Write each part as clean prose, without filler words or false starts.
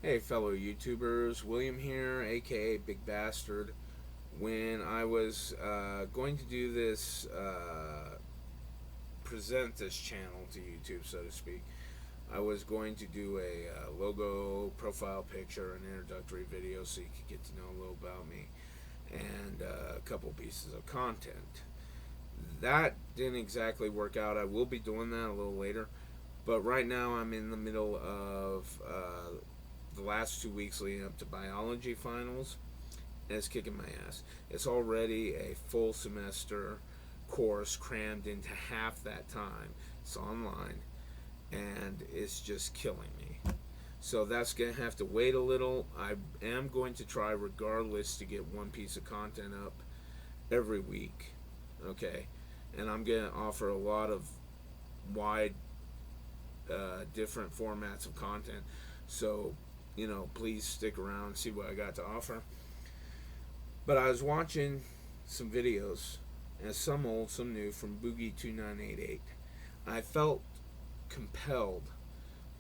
Hey, fellow YouTubers, William here, aka Big Bastard. When I was going to do this, present this channel to YouTube, so to speak, I was going to do a logo, profile picture, an introductory video so you could get to know a little about me, and a couple pieces of content. That didn't exactly work out. I will be doing that a little later, but right now I'm in the middle of the last 2 weeks leading up to biology finals, and it's kicking my ass. It's already a full semester course crammed into half that time. It's online, and it's just killing me. So that's going to have to wait a little. I am going to try, regardless, to get one piece of content up every week. Okay? And I'm going to offer a lot of wide, different formats of content. So, please stick around and see what I got to offer. But I was watching some videos, and some old, some new, from Boogie2988. I felt compelled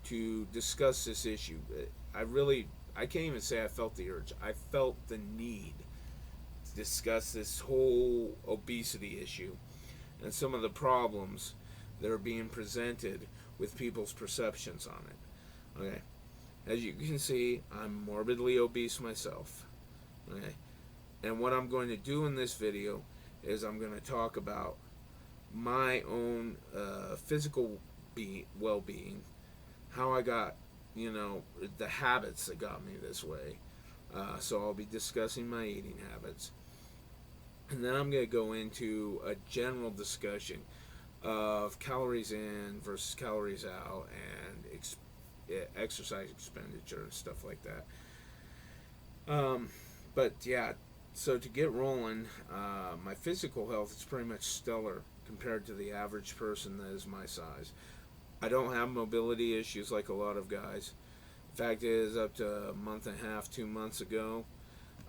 to discuss this issue. I can't even say I felt the urge. I felt the need to discuss this whole obesity issue and some of the problems that are being presented with people's perceptions on it. Okay. As you can see, I'm morbidly obese myself. Okay. And what I'm going to do in this video is I'm going to talk about my own physical well-being, how I got, the habits that got me this way. So I'll be discussing my eating habits. And then I'm going to go into a general discussion of calories in versus calories out and exercise expenditure and stuff like that. But yeah, so to get rolling, my physical health is pretty much stellar compared to the average person that is my size. I don't have mobility issues like a lot of guys. Fact is, up to a month and a half, 2 months ago,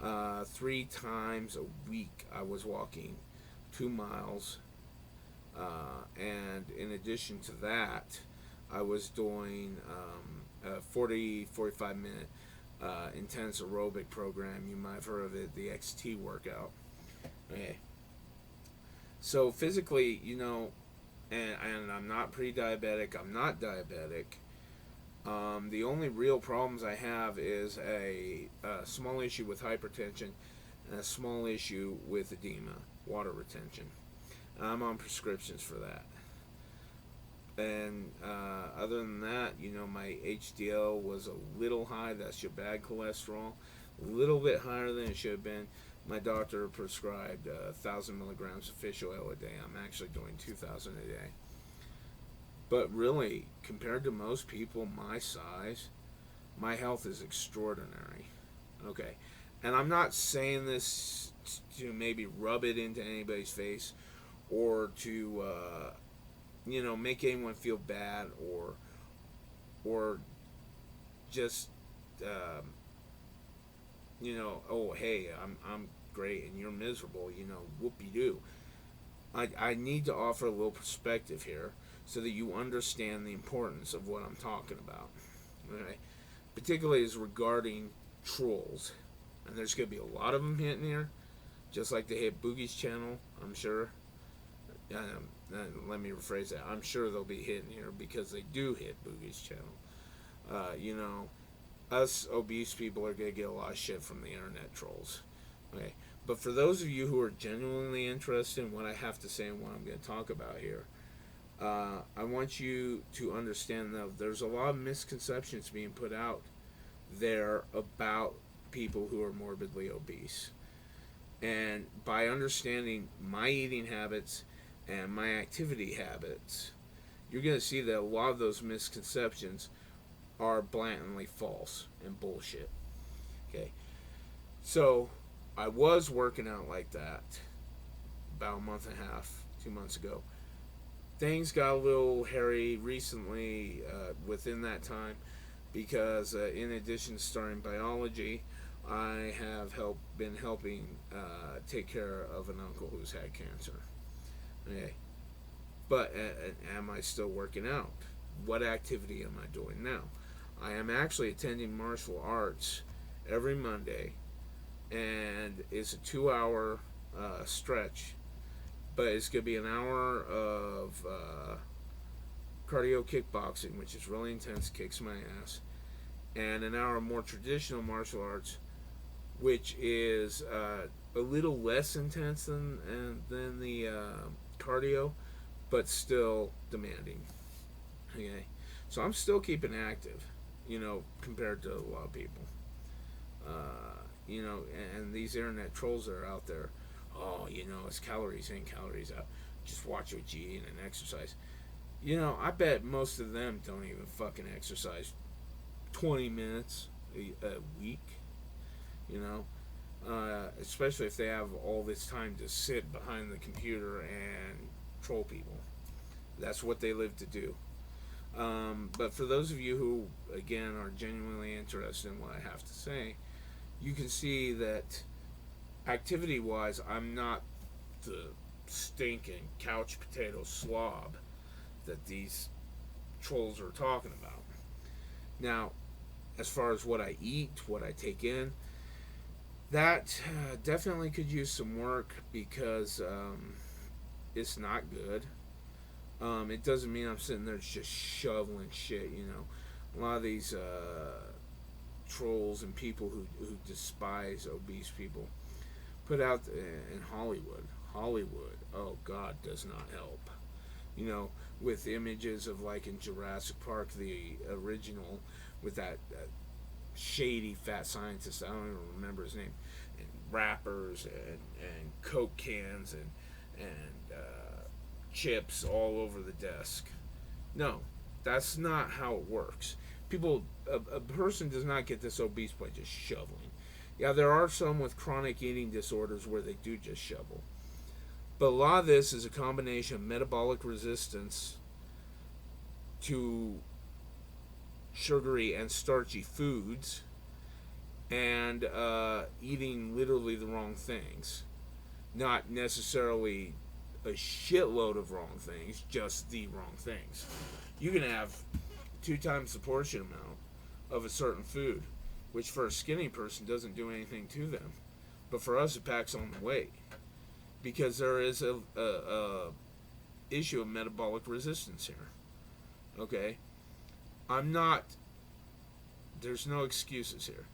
3 times a week I was walking 2 miles. And in addition to that, I was doing a 45 minute intense aerobic program. You might have heard of it, the XT workout. Okay. So physically, and I'm not pre-diabetic. I'm not diabetic. The only real problems I have is a small issue with hypertension and a small issue with edema, water retention. I'm on prescriptions for that. And other than that, my HDL was a little high. That's your bad cholesterol. A little bit higher than it should have been. My doctor prescribed 1,000 milligrams of fish oil a day. I'm actually doing 2,000 a day. But really, compared to most people my size, my health is extraordinary. Okay. And I'm not saying this to maybe rub it into anybody's face or to make anyone feel bad or just oh hey, I'm great and you're miserable, whoopie doo. I need to offer a little perspective here so that you understand the importance of what I'm talking about. Okay? Particularly as regarding trolls. And there's going to be a lot of them hitting here, just like they hit Boogie's channel, I'm sure. Let me rephrase that. I'm sure they'll be hitting here because they do hit Boogie's channel. Us obese people are going to get a lot of shit from the internet trolls. Okay. But for those of you who are genuinely interested in what I have to say and what I'm going to talk about here, I want you to understand that there's a lot of misconceptions being put out there about people who are morbidly obese. And by understanding my eating habits and my activity habits, you're going to see that a lot of those misconceptions are blatantly false and bullshit. Okay. So, I was working out like that about a month and a half, 2 months ago. Things got a little hairy recently within that time because in addition to starting biology, I have been helping take care of an uncle who's had cancer. Okay. But am I still working out? What activity am I doing now? I am actually attending martial arts every Monday, and it's a 2 hour stretch, but it's going to be an hour of cardio kickboxing, which is really intense, kicks my ass, and an hour of more traditional martial arts, which is a little less intense than the cardio, but still demanding. Okay, so I'm still keeping active, compared to a lot of people. And these internet trolls that are out there, oh, it's calories in, calories out. Just watch what you eat and exercise. I bet most of them don't even fucking exercise 20 minutes a week, especially if they have all this time to sit behind the computer and troll people. That's what they live to do. But for those of you who, again, are genuinely interested in what I have to say, you can see that activity-wise, I'm not the stinking couch potato slob that these trolls are talking about. Now, as far as what I eat, what I take in, that definitely could use some work because it's not good. It doesn't mean I'm sitting there just shoveling shit, A lot of these trolls and people who despise obese people put out in Hollywood, oh God, does not help. With images of, like, in Jurassic Park, the original, with that shady fat scientist, I don't even remember his name, and rappers and Coke cans and chips all over the desk. No, that's not how it works. A person does not get this obese by just shoveling. Yeah, there are some with chronic eating disorders where they do just shovel. But a lot of this is a combination of metabolic resistance to sugary and starchy foods and eating literally the wrong things. Not necessarily a shitload of wrong things, just the wrong things. You can have 2 times the portion amount of a certain food, which for a skinny person doesn't do anything to them. But for us, it packs on the weight. Because there is a issue of metabolic resistance here. Okay? There's no excuses here.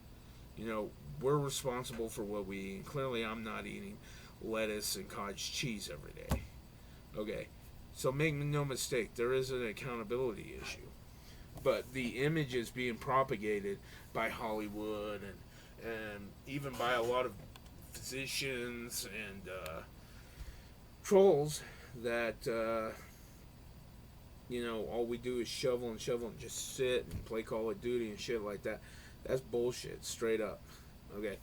We're responsible for what we eat. And clearly, I'm not eating lettuce and cottage cheese every day. Okay? So make no mistake, there is an accountability issue. But the images being propagated by Hollywood and even by a lot of physicians and trolls that all we do is shovel and just sit and play Call of Duty and shit like that. That's bullshit, straight up. Okay,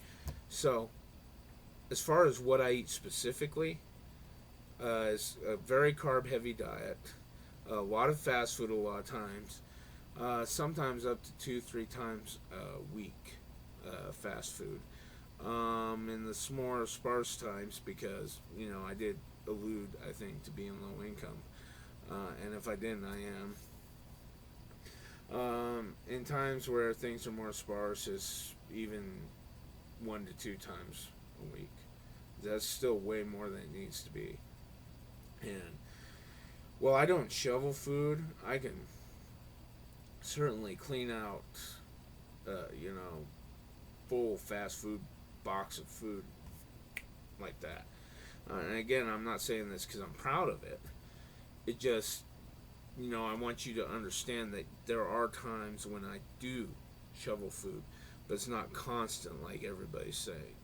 so as far as what I eat specifically, it's a very carb heavy diet, a lot of fast food a lot of times, sometimes up to 2-3 times a week, fast food. In the more sparse times, because I did allude, I think, to being low income, and if I didn't, I am. In times where things are more sparse, it's even 1 to 2 times a week. That's still way more than it needs to be. And well, I don't shovel food. I can certainly clean out, full fast food box of food like that. And again, I'm not saying this because I'm proud of it. It just, I want you to understand that there are times when I do shovel food, but it's not constant like everybody's saying.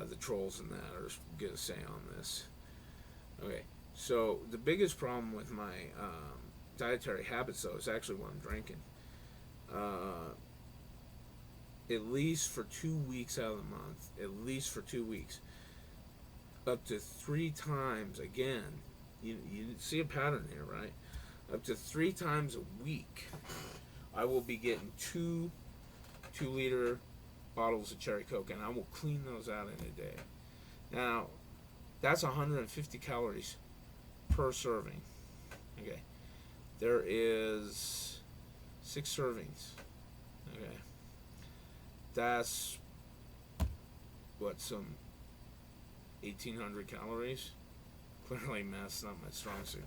The trolls and that are going to say on this. Okay, so the biggest problem with my dietary habits, though, is actually what I'm drinking. At least for 2 weeks out of the month, at least for 2 weeks, up to 3 times, again, you see a pattern here, right? Up to 3 times a week, I will be getting 2-liter bottles of cherry Coke, and I will clean those out in a day. Now, that's 150 calories per serving. Okay, there is 6 servings. Okay. That's what, some 1,800 calories? Clearly math's not my strong suit.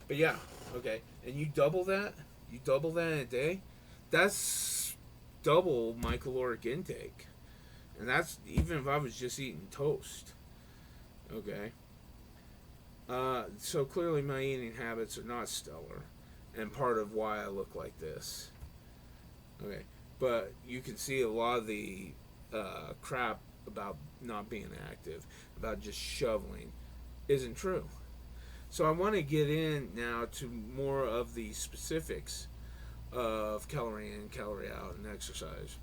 But yeah, okay. And you double that? You double that in a day? That's double my caloric intake. And that's even if I was just eating toast. Okay. So clearly my eating habits are not stellar. And part of why I look like this. Okay. But you can see a lot of the crap about not being active, about just shoveling, isn't true. So I want to get in now to more of the specifics of calorie in, calorie out, and exercise.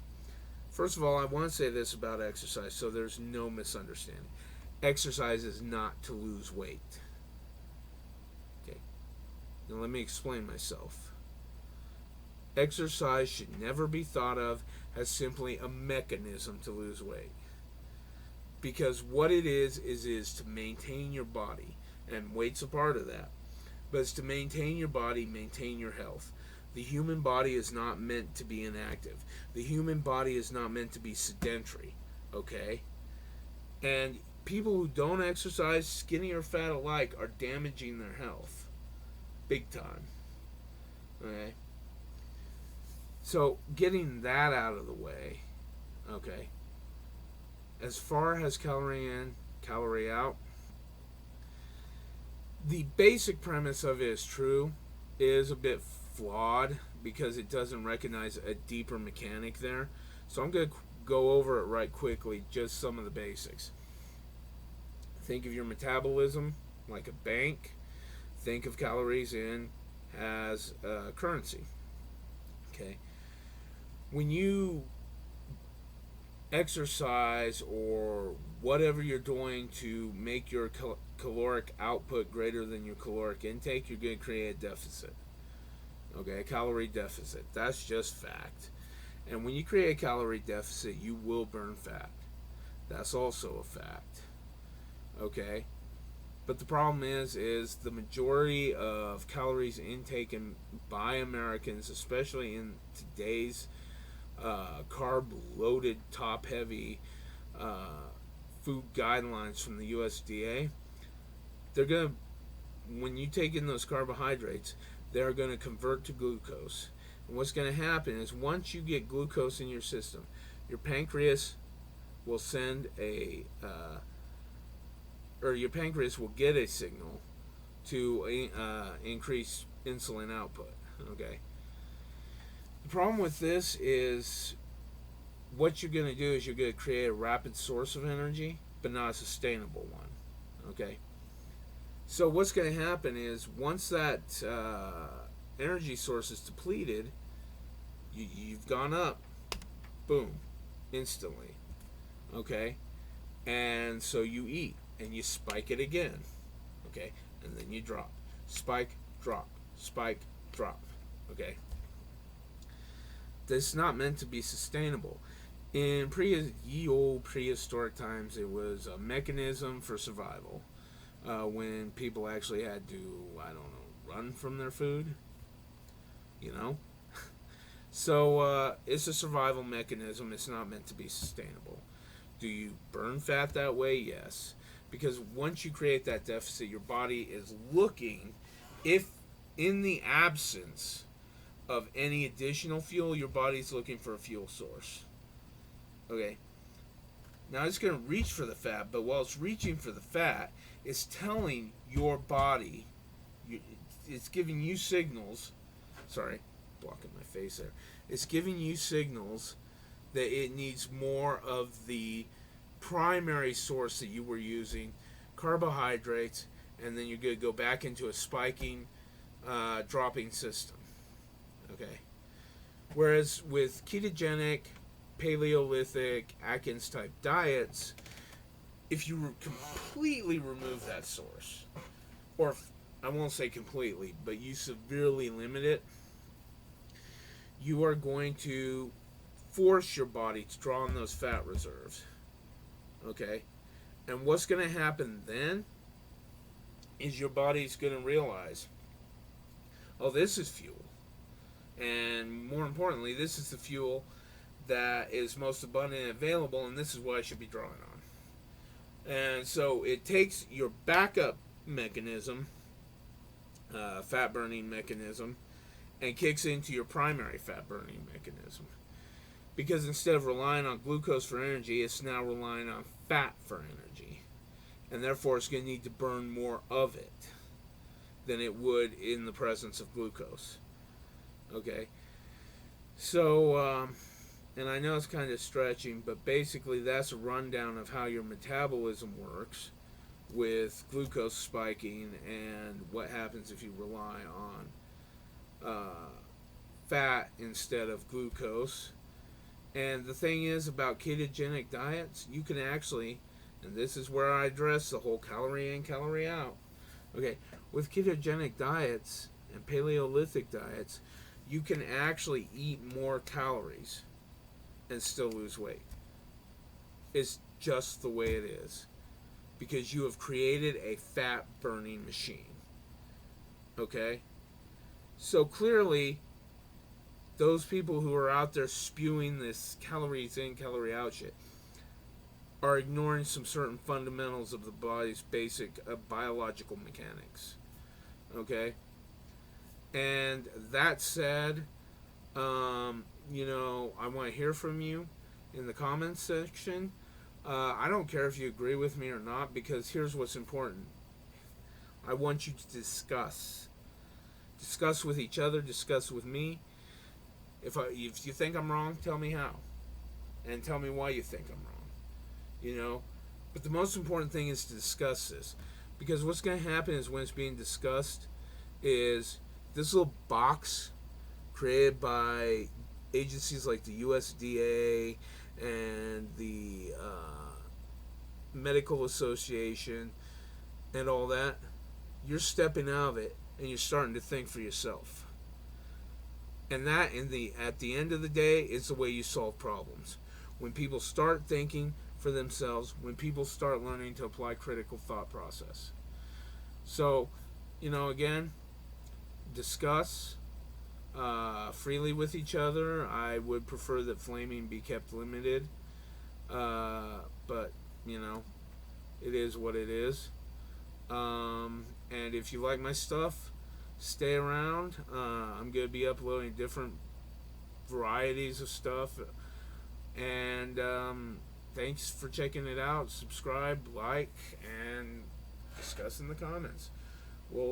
First of all, I want to say this about exercise so there's no misunderstanding. Exercise is not to lose weight. Okay. Now let me explain myself. Exercise should never be thought of as simply a mechanism to lose weight. Because what it is to maintain your body. And weight's a part of that. But it's to maintain your body, maintain your health. The human body is not meant to be inactive. The human body is not meant to be sedentary. Okay? And people who don't exercise, skinny or fat alike, are damaging their health. Big time. Okay? So, getting that out of the way, okay, as far as calorie in, calorie out, the basic premise of it is true, is a bit flawed because it doesn't recognize a deeper mechanic there. So I'm going to go over it right quickly, just some of the basics. Think of your metabolism like a bank. Think of calories in as currency. Okay. When you exercise or whatever you're doing to make your caloric output greater than your caloric intake, you're going to create a deficit. Okay, a calorie deficit. That's just fact. And when you create a calorie deficit, you will burn fat. That's also a fact. Okay? But the problem is the majority of calories intaken by Americans, especially in today's carb-loaded, top-heavy food guidelines from the USDA, they're going to, when you take in those carbohydrates, they're going to convert to glucose. And what's going to happen is once you get glucose in your system, your pancreas will send your pancreas will get a signal to increase insulin output. Okay. The problem with this is what you're going to do is you're going to create a rapid source of energy, but not a sustainable one. Okay. So what's going to happen is once that energy source is depleted, you've gone up, boom, instantly. Okay. And so you eat and you spike it again. Okay. And then you drop. Spike, drop. Spike, drop. Okay. That's not meant to be sustainable. In ye old prehistoric times, it was a mechanism for survival. When people actually had to, I don't know, run from their food. You know? So, it's a survival mechanism. It's not meant to be sustainable. Do you burn fat that way? Yes. Because once you create that deficit, your body is looking, if in the absence of any additional fuel, your body's looking for a fuel source. Okay. Now it's going to reach for the fat, but while it's reaching for the fat, it's telling your body, it's giving you signals, sorry, blocking my face there, it's giving you signals that it needs more of the primary source that you were using, carbohydrates, and then you're going to go back into a spiking, dropping system. Okay. Whereas with ketogenic, Paleolithic, Atkins type diets, if you completely remove that source, or I won't say completely, but you severely limit it, you are going to force your body to draw on those fat reserves. Okay? And what's going to happen then is your body's going to realize, oh, this is fuel. And more importantly, this is the fuel that is most abundant and available, and this is what I should be drawing on. And so it takes your backup mechanism, fat burning mechanism, and kicks into your primary fat burning mechanism. Because instead of relying on glucose for energy, it's now relying on fat for energy. And therefore, it's going to need to burn more of it than it would in the presence of glucose. Okay? So, and I know it's kind of stretching, but basically that's a rundown of how your metabolism works with glucose spiking and what happens if you rely on fat instead of glucose. And the thing is about ketogenic diets, you can actually, and this is where I address the whole calorie in, calorie out. Okay, with ketogenic diets and Paleolithic diets, you can actually eat more calories and still lose weight. It's just the way it is. Because you have created a fat burning machine. Okay? So clearly, those people who are out there spewing this calories in, calorie out shit are ignoring some certain fundamentals of the body's basic biological mechanics. Okay? And that said, I want to hear from you in the comments section. I don't care if you agree with me or not, because here's what's important. I want you to discuss. Discuss with each other, discuss with me. If you think I'm wrong, tell me how. And tell me why you think I'm wrong. But the most important thing is to discuss this. Because what's going to happen is when it's being discussed is this little box created by agencies like the USDA and the Medical Association and all that, you're stepping out of it and you're starting to think for yourself. And that, at the end of the day, is the way you solve problems. When people start thinking for themselves, when people start learning to apply critical thought process. So, again, discuss freely with each other. I would prefer that flaming be kept limited. But, it is what it is. And if you like my stuff, stay around. I'm going to be uploading different varieties of stuff. And thanks for checking it out. Subscribe, like, and discuss in the comments. We'll